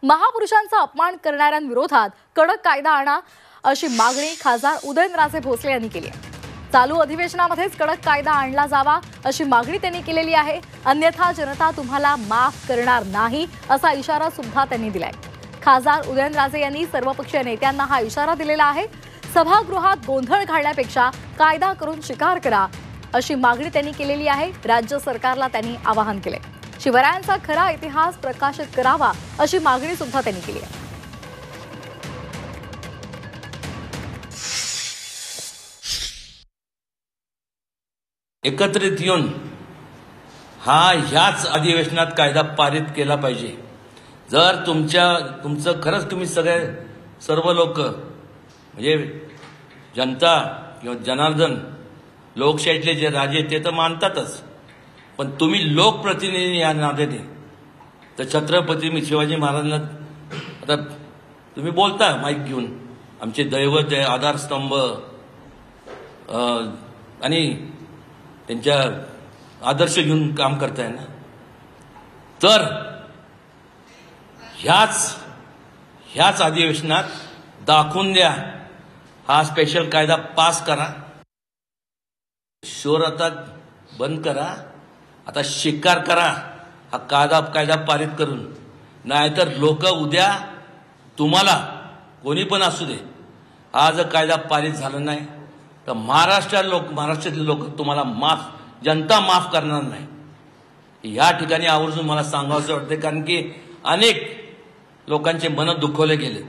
महापुरुषांचा अपमान करणाऱ्यांविरोधात कडक कायदा आणा अशी मागणी खासदार उदयनराजे भोसले यांनी केली आहे। चालू अधिवेशनामध्येच कडक कायदा आणला जावा अशी मागणी त्यांनी केलेली आहे। अन्यथा जनता तुम्हाला माफ करणार नाही असा इशारा सुद्धा त्यांनी दिलाय। खासदार उदयनराजे यांनी सर्वपक्षीय नेत्यांना हा इशारा दिलेला आहे। सभागृहात गोंधळ घालण्यापेक्षा कायदा करून शिकार करा अशी मागणी त्यांनी केलेली आहे। राज्य सरकारला त्यांनी आवाहन केले। शिवरायांचा खरा इतिहास प्रकाशित करावा अशी मागणी सुद्धा त्यांनी केली आहे। एकत्रित येऊन ह्याच अधिवेशनात कायदा पारित केला पाहिजे। जर तुमचं खरंच तुम्ही सर्व लोक म्हणजे जनता किंवा जनार्दन लोकशाहीतले जे राजे ते तर मानतातच, पण तुम्ही लोकप्रतिनिधी या नात्याने तर छत्रपती शिवाजी महाराजांना आता तुम्ही बोलता माईक घेऊन आमचे दैवत आहे, आधारस्तंभ आणि त्यांच्या आदर्श घेऊन काम करताय ना, तर ह्याच अधिवेशनात दाखवून द्या, हा स्पेशल कायदा पास करा। शोर आता बंद करा, आता शिकार करा हा कायदा पारित करून। नाहीतर लोक उद्या तुम्हाला कोणी पण असू दे, हा जर कायदा पारित झाला नाही तर महाराष्ट्रातले लोक तुम्हाला जनता माफ करणार नाही। या ठिकाणी आवर्जून मला सांगावंसं वाटतं, कारण की अनेक लोकांचे मन दुखवले गेलेत।